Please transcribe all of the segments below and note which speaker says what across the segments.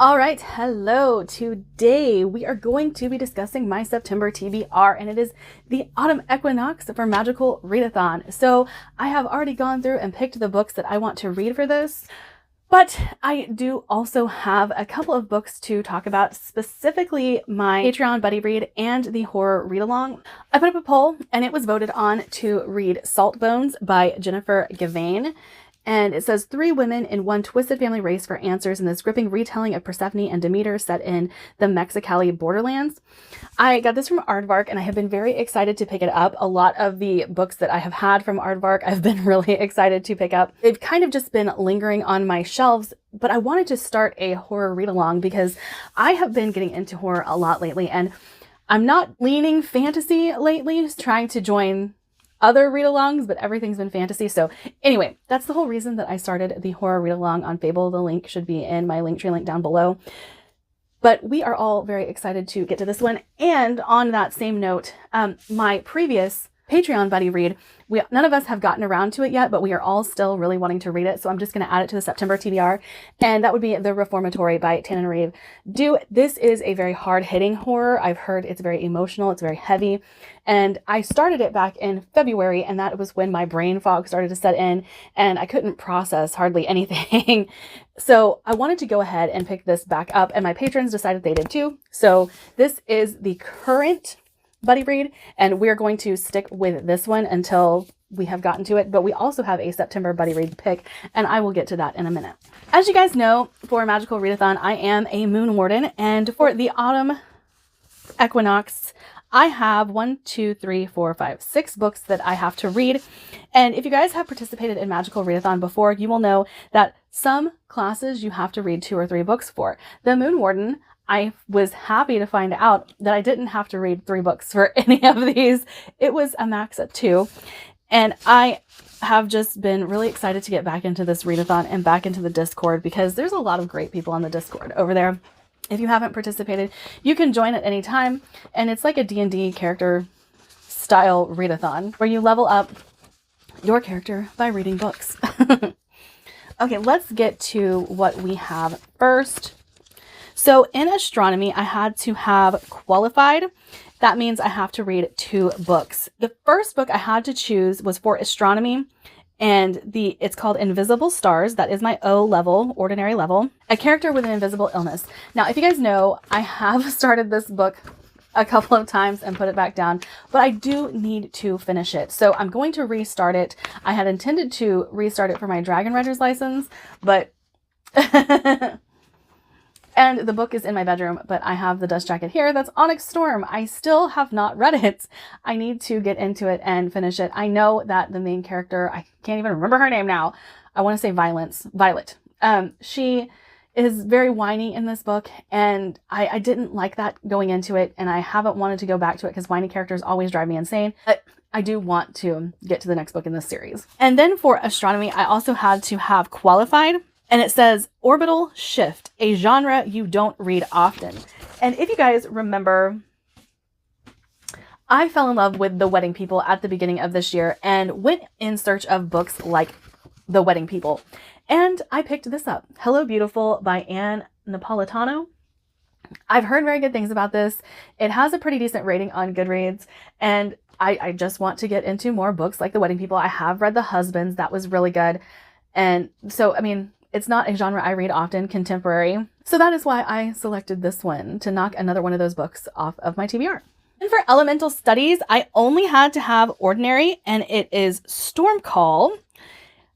Speaker 1: All right, hello. Today we are going to be discussing my September TBR, and it is the autumn equinox for Magical Readathon. So I have already gone through and picked the books that I want to read for this, but I do also have a couple of books to talk about, specifically my Patreon buddy read and the horror read along. I put up a poll and it was voted on to read Salt Bones by Jennifer Gavain. And it says 3 women in one twisted family race for answers in this gripping retelling of Persephone and Demeter set in the Mexicali borderlands. I got this from Aardvark and I have been very excited to pick it up. A lot of the books that I have had from Aardvark, I've been really excited to pick up. They've kind of just been lingering on my shelves, but I wanted to start a horror read along because I have been getting into horror a lot lately, and I'm not leaning fantasy lately, trying to join other read-alongs, but everything's been fantasy. So anyway, that's the whole reason that I started the horror read-along on Fable. The link should be in my Linktree link down below. But we are all very excited to get to this one. And on that same note, my previous Patreon buddy read, none of us have gotten around to it yet, but we are all still really wanting to read it. So I'm just going to add it to the September TBR, and that would be The Reformatory by Tannen Reeve. This is a very hard-hitting horror. I've heard it's very emotional, it's very heavy, and I started it back in February, and that was when my brain fog started to set in, and I couldn't process hardly anything. So I wanted to go ahead and pick this back up, and my patrons decided they did too. So this is the current buddy read, and we're going to stick with this one until we have gotten to it. But we also have a September buddy read pick, and I will get to that in a minute. As you guys know, for Magical Readathon, I am a moon warden, and for the autumn equinox, I have 6 books that I have to read. And if you guys have participated in Magical Readathon before, you will know that some classes you have to read 2 or 3 books for. The moon warden, I was happy to find out that I didn't have to read 3 books for any of these. It was a max at 2. And I have just been really excited to get back into this readathon and back into the Discord, because there's a lot of great people on the Discord over there. If you haven't participated, you can join at any time. And it's like a D&D character style readathon where you level up your character by reading books. Okay, let's get to what we have first. So in astronomy, I had to have qualified. That means I have to read 2 books. The first book I had to choose was for astronomy, and it's called Invisible Stars. That is my O level, ordinary level. A character with an invisible illness. Now, if you guys know, I have started this book a couple of times and put it back down, but I do need to finish it. So I'm going to restart it. I had intended to restart it for my Dragon Riders license, but and the book is in my bedroom, but I have the dust jacket here. That's Onyx Storm. I still have not read it. I need to get into it and finish it. I know that the main character, I can't even remember her name now. I want to say Violet. She is very whiny in this book, and I didn't like that going into it, and I haven't wanted to go back to it because whiny characters always drive me insane. But I do want to get to the next book in this series. And then for astronomy, I also had to have qualified. And it says Orbital Shift, a genre you don't read often. And if you guys remember, I fell in love with The Wedding People at the beginning of this year and went in search of books like The Wedding People. And I picked this up, Hello Beautiful by Anne Napolitano. I've heard very good things about this. It has a pretty decent rating on Goodreads, and I just want to get into more books like The Wedding People. I have read The Husbands. That was really good. And so, I mean, it's not a genre I read often, contemporary. So that is why I selected this one to knock another one of those books off of my TBR. And for elemental studies, I only had to have ordinary, and it is Stormcall,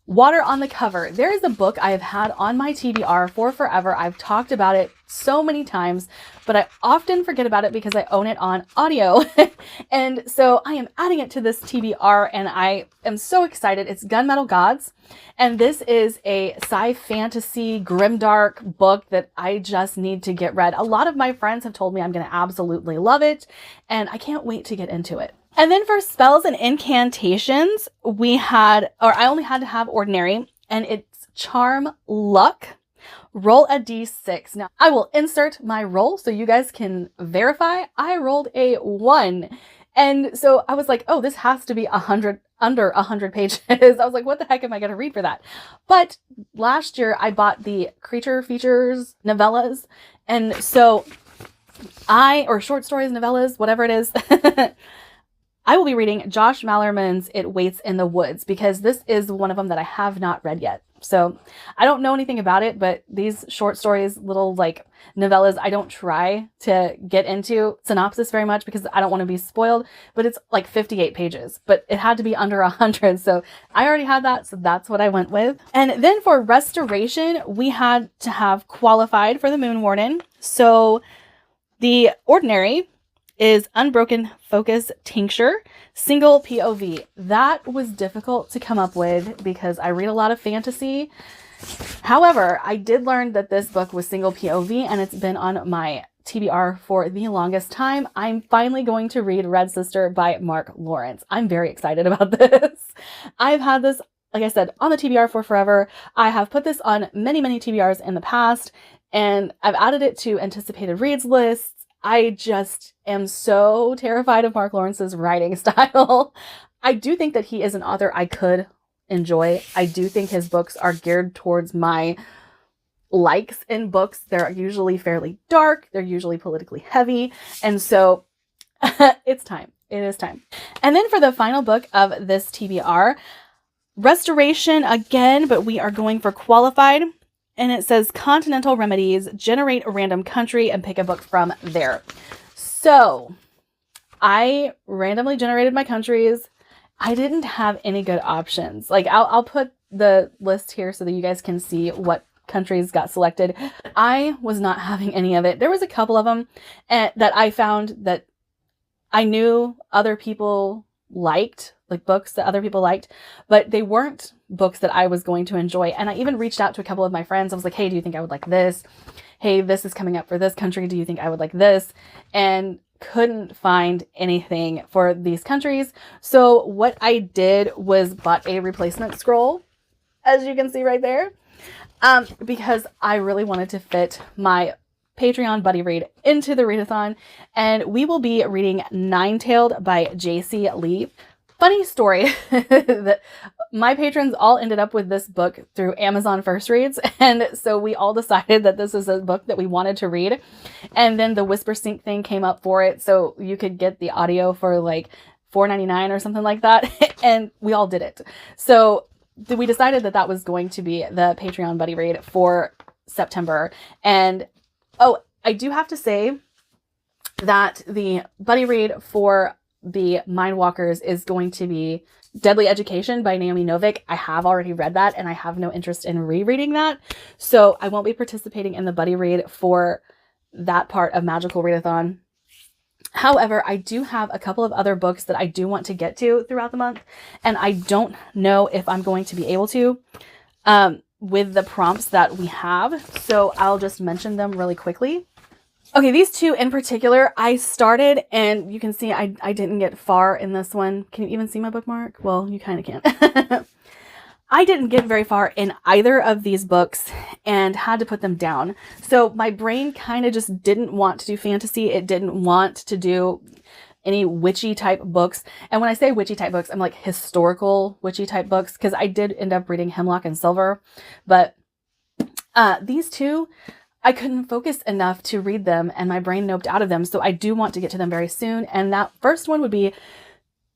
Speaker 1: Water on the Cover. There is a book I have had on my TBR for forever. I've talked about it so many times, but I often forget about it because I own it on audio. And so I am adding it to this TBR, and I am so excited. It's Gunmetal Gods. And this is a sci-fantasy grimdark book that I just need to get read. A lot of my friends have told me I'm going to absolutely love it, and I can't wait to get into it. And then for spells and incantations, I only had to have ordinary, and it's Charm Luck. Roll a d6. Now, I will insert my roll so you guys can verify. I rolled a 1. And so I was like, oh, this has to be under 100 pages. I was like, what the heck am I going to read for that? But last year I bought the Creature Features novellas. And so or short stories, novellas, whatever it is, I will be reading Josh Mallerman's It Waits in the Woods, because this is one of them that I have not read yet. So I don't know anything about it, but these short stories, little like novellas, I don't try to get into synopsis very much because I don't want to be spoiled, but it's like 58 pages, but it had to be under 100. So I already had that. So that's what I went with. And then for restoration, we had to have qualified for the Moon Warden. So the ordinary is Unbroken Focus Tincture, single POV. That was difficult to come up with because I read a lot of fantasy. However, I did learn that this book was single POV, and it's been on my TBR for the longest time. I'm finally going to read Red Sister by Mark Lawrence. I'm very excited about this. I've had this, like I said, on the TBR for forever. I have put this on many, many TBRs in the past, and I've added it to anticipated reads lists. I just am so terrified of Mark Lawrence's writing style. I do think that he is an author I could enjoy. I do think his books are geared towards my likes in books. They're usually fairly dark. They're usually politically heavy. And so it's time. It is time. And then for the final book of this TBR, restoration again, but we are going for qualified. And it says Continental Remedies, generate a random country and pick a book from there. So I randomly generated my countries. I didn't have any good options. Like I'll put the list here so that you guys can see what countries got selected. I was not having any of it. There was a couple of them that I found that I knew other people liked, like books that other people liked, but they weren't books that I was going to enjoy. And I even reached out to a couple of my friends. I was like, hey, do you think I would like this? Hey, this is coming up for this country. Do you think I would like this? And couldn't find anything for these countries. So what I did was bought a replacement scroll, as you can see right there, because I really wanted to fit my Patreon buddy read into the readathon, and we will be reading Nine-Tailed by J.C. Lee. Funny story that my patrons all ended up with this book through Amazon First Reads, and so we all decided that this is a book that we wanted to read, and then the Whisper Sync thing came up for it, so you could get the audio for like $4.99 or something like that, and we all did it. So we decided that that was going to be the Patreon buddy read for September. And oh, I do have to say that the buddy read for the Mindwalkers is going to be Deadly Education by Naomi Novik. I have already read that, and I have no interest in rereading that. So I won't be participating in the buddy read for that part of Magical Readathon. However, I do have a couple of other books that I do want to get to throughout the month, and I don't know if I'm going to be able to with the prompts that we have. So I'll just mention them really quickly. Okay, these two in particular, I started, and you can see I didn't get far in this one. Can you even see my bookmark? Well, you kind of can. I didn't get very far in either of these books and had to put them down. So my brain kind of just didn't want to do fantasy. It didn't want to do any witchy type books. And when I say witchy type books, I'm like historical witchy type books, because I did end up reading Hemlock and Silver. But these two, I couldn't focus enough to read them, and my brain noped out of them. So I do want to get to them very soon. And that first one would be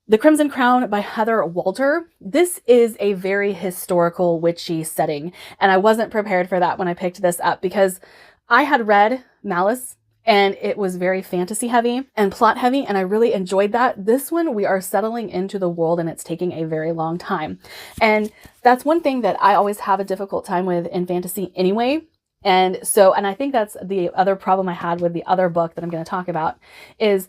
Speaker 1: The Crimson Crown by Heather Walter. This is a very historical witchy setting, and I wasn't prepared for that when I picked this up, because I had read Malice, and it was very fantasy heavy and plot heavy, and I really enjoyed that. This one, we are settling into the world, and it's taking a very long time. And that's one thing that I always have a difficult time with in fantasy anyway. And I think that's the other problem I had with the other book that I'm going to talk about, is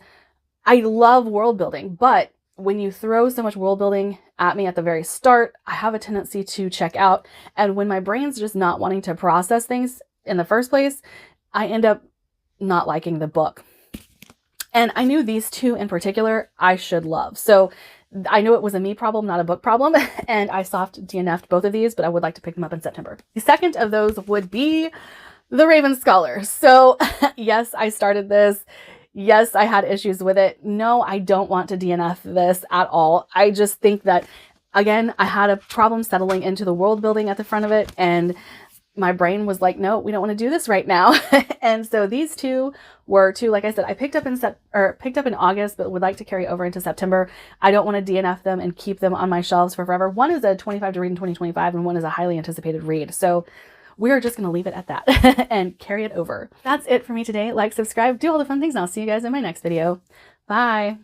Speaker 1: I love world building, but when you throw so much world building at me at the very start, I have a tendency to check out. And when my brain's just not wanting to process things in the first place, I end up not liking the book. And I knew these two in particular I should love. So I knew it was a me problem, not a book problem. And I soft DNF'd both of these, but I would like to pick them up in September. The second of those would be The Raven Scholar. So yes, I started this. Yes, I had issues with it. No, I don't want to DNF this at all. I just think that, again, I had a problem settling into the world building at the front of it, and my brain was like, no, we don't want to do this right now. And so these two were two, like I said, I picked up in August, but would like to carry over into September. I don't want to DNF them and keep them on my shelves for forever. One is a 25 to read in 2025, and one is a highly anticipated read. So we're just going to leave it at that and carry it over. That's it for me today. Like, subscribe, do all the fun things, and I'll see you guys in my next video. Bye.